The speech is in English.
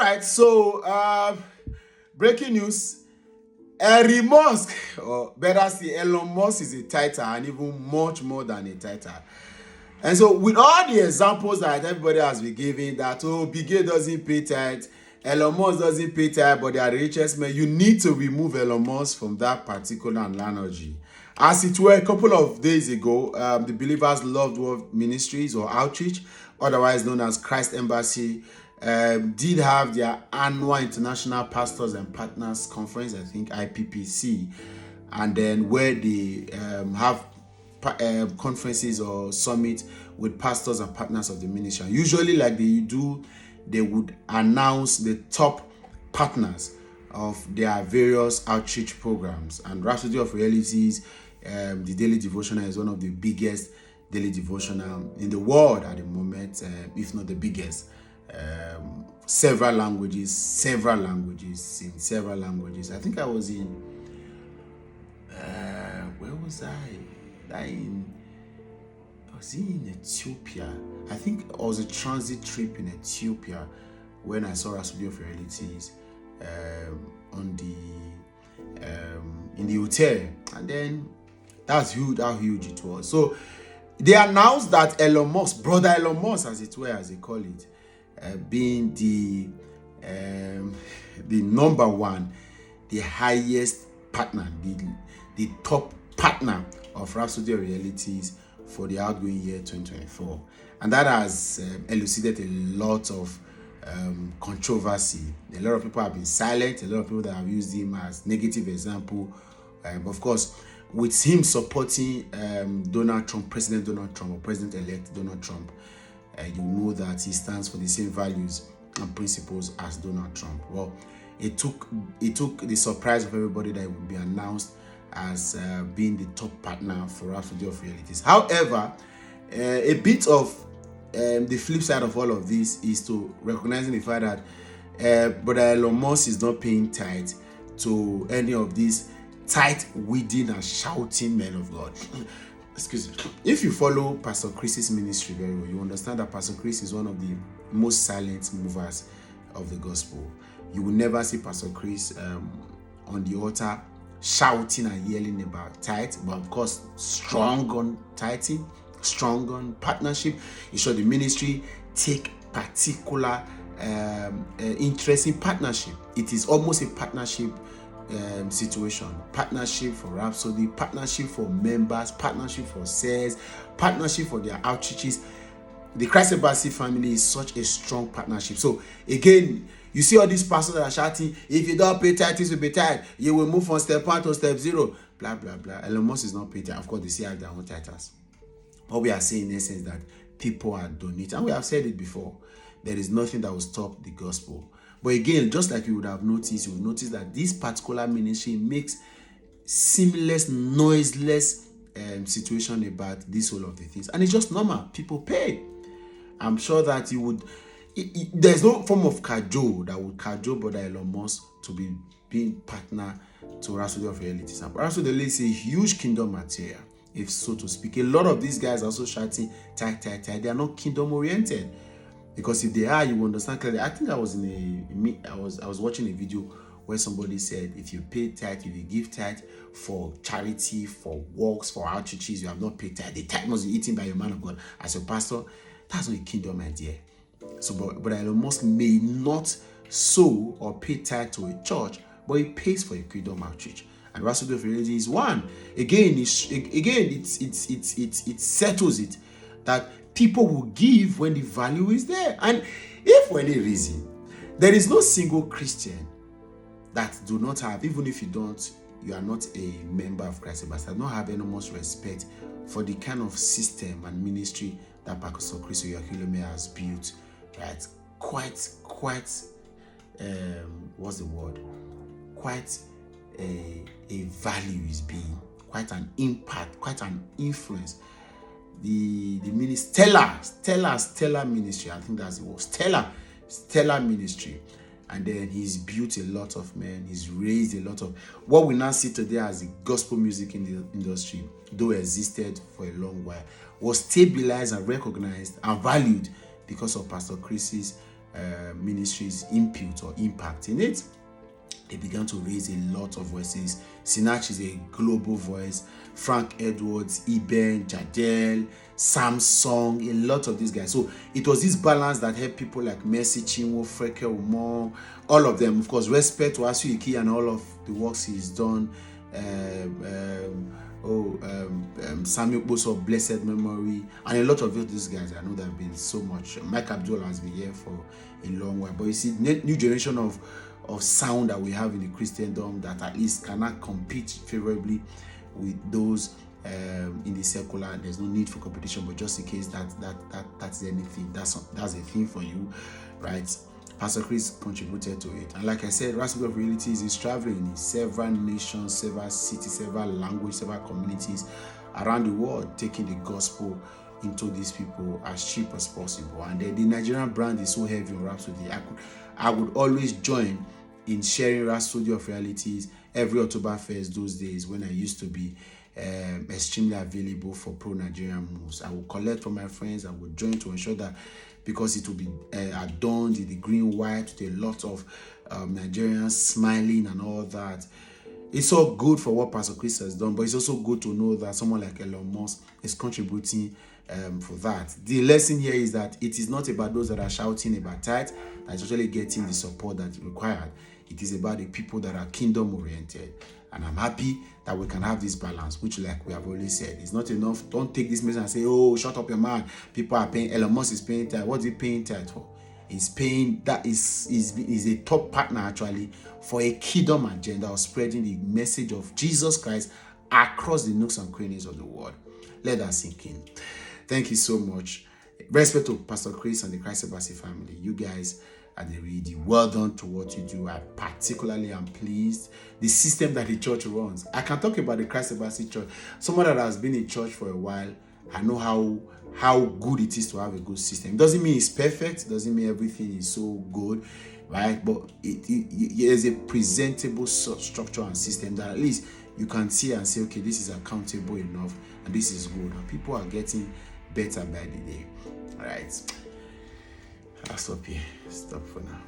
right, so breaking news. Elon Musk, or better say Elon Musk, is a tither, and even much more than a tither. And so with all the examples that everybody has been giving, that Bill Gates doesn't pay tithe, Elon Musk doesn't pay tithe, but they are the richest men, you need to remove Elon Musk from that particular analogy. As it were, a couple of days ago, the Believers Loved World Ministries, or Outreach, otherwise known as Christ Embassy, did have their annual International Pastors and Partners Conference, I think IPPC, and then where they have conferences or summit with pastors and partners of the ministry. And usually, like they do, they would announce the top partners of their various outreach programs. And Rhapsody of Realities, the daily devotional, is one of the biggest daily devotional in the world at the moment, if not the biggest. Several languages, in several languages. I think I was in where was I? Was in Ethiopia. I think it was a transit trip in Ethiopia when I saw Rhapsody of Realities on the in the hotel, and then that's how huge it was. So they announced that Elon Musk, brother Elon Musk, as it were, as they call it, being the number one, the highest partner, the top partner of Rhapsody of Realities for the outgoing year 2024. And that has elucidated a lot of controversy. A lot of people have been silent. A lot of people that have used him as negative example. Of course, with him supporting Donald Trump, President Donald Trump, or President-elect Donald Trump, you know that he stands for the same values and principles as Donald Trump. Well, it took the surprise of everybody that it would be announced as being the top partner for Rhapsody of Realities. However, a bit of the flip side of all of this is to recognizing the fact that Brother Elon Musk is not paying tithe to any of these tithe-weeding and shouting men of God. Excuse me. If you follow Pastor Chris's ministry very well, you understand that Pastor Chris is one of the most silent movers of the gospel. You will never see Pastor Chris on the altar shouting and yelling about tithe, but of course, strong on tithing, strong on partnership. You show the ministry take particular interest in partnership. It is almost a partnership situation. Partnership for Rhapsody, partnership for members, partnership for sales, partnership for their outreaches. The Christ Embassy family is such a strong partnership. So again, you see all these pastors that are shouting, if you don't pay tithe, this will be tithe. You will move from step 1 to step 0. Blah, blah, blah. Elon Musk is not paying tithe. Of course, they still have their own titles. What we are saying in essence that people are donating. And we have said it before. There is nothing that will stop the gospel. But again, just like you would have noticed, you will notice that this particular ministry makes seamless, noiseless situation about this whole of the things. And it's just normal. People pay. I'm sure that you would... there's no form of cajole that would cajole Brother Elon Musk to be being partner to Rhapsody of Realities. And Rhapsody of Realities is a huge kingdom material, if so to speak. A lot of these guys are also shouting, tithe. They are not kingdom oriented. Because if they are, you understand clearly. I think I was I was watching a video where somebody said, if you pay tithe, if you give tithe for charity, for works, for outreaches, you have not paid tithe. The tithe must be eaten by your man of God as your pastor. That's not a kingdom idea. So, but Elon Musk may not sow or pay tithe to a church, but he pays for a kingdom outreach. And Rhapsody of Realities is one. Again, it settles it that people will give when the value is there. And if for any reason there is no single Christian that do not have, even if you are not a member of Christ Embassy, not have enormous respect for the kind of system and ministry that Pastor Chris Oyakhilome has built, right? Quite what's the word? Quite a value is being, quite an impact, quite an influence. The ministry, stellar ministry, I think that's the word, stellar ministry. And then he's built a lot of men, he's raised a lot of what we now see today as the gospel music in the industry, though existed for a long while, was stabilized and recognized and valued because of Pastor Chris's ministry's input or impact in it, they began to raise a lot of voices. Sinach is a global voice. Frank Edwards, Eben, Jadel, Samsung, a lot of these guys. So it was this balance that helped people like Mercy Chinwo, Freke Umar, all of them. Of course, respect to Asu Iki and all of the works he's done. Samuel Boso, blessed memory, and a lot of these guys. I know there have been so much. Mike Abdul has been here for a long while, but you see, new generation of sound that we have in the Christendom that at least cannot compete favorably with those in the secular. There's no need for competition, but just in case that's anything, that's a thing for you, right? Pastor Chris contributed to it, and like I said, Rhapsody of Realities is traveling in several nations, several cities, several languages, several communities around the world, taking the gospel into these people as cheap as possible. And the Nigerian brand is so heavy on Rhapsody. I would always join in sharing Rhapsody of Realities every October 1st those days when I used to be extremely available for pro-Nigerian moves. I would collect from my friends. I would join to ensure that, because it will be adorned in the green, white, with a lot of Nigerians smiling and all that. It's all good for what Pastor Chris has done, but it's also good to know that someone like Elon Musk is contributing for that. The lesson here is that it is not about those that are shouting about tithe that is actually getting the support that's required. It is about the people that are kingdom oriented. And I'm happy that we can have this balance, which, like we have always said, it's not enough. Don't take this message and say, oh, shut up your mouth. People are paying, Elon Musk is paying tithe. What is he paying tithe for? He's paying, that is a top partner actually for a kingdom agenda of spreading the message of Jesus Christ across the nooks and crannies of the world. Let that sink in. Thank you so much. Respect to Pastor Chris and the Christ Embassy family. You guys are the really well done to what you do. I particularly am pleased. The system that the church runs. I can talk about the Christ Embassy Church. Someone that has been in church for a while, I know how good it is to have a good system. It doesn't mean it's perfect. It doesn't mean everything is so good, right? But it is a presentable structure and system that at least you can see and say, okay, this is accountable enough and this is good. And people are getting better by the day. All right. I'll stop here. Stop for now.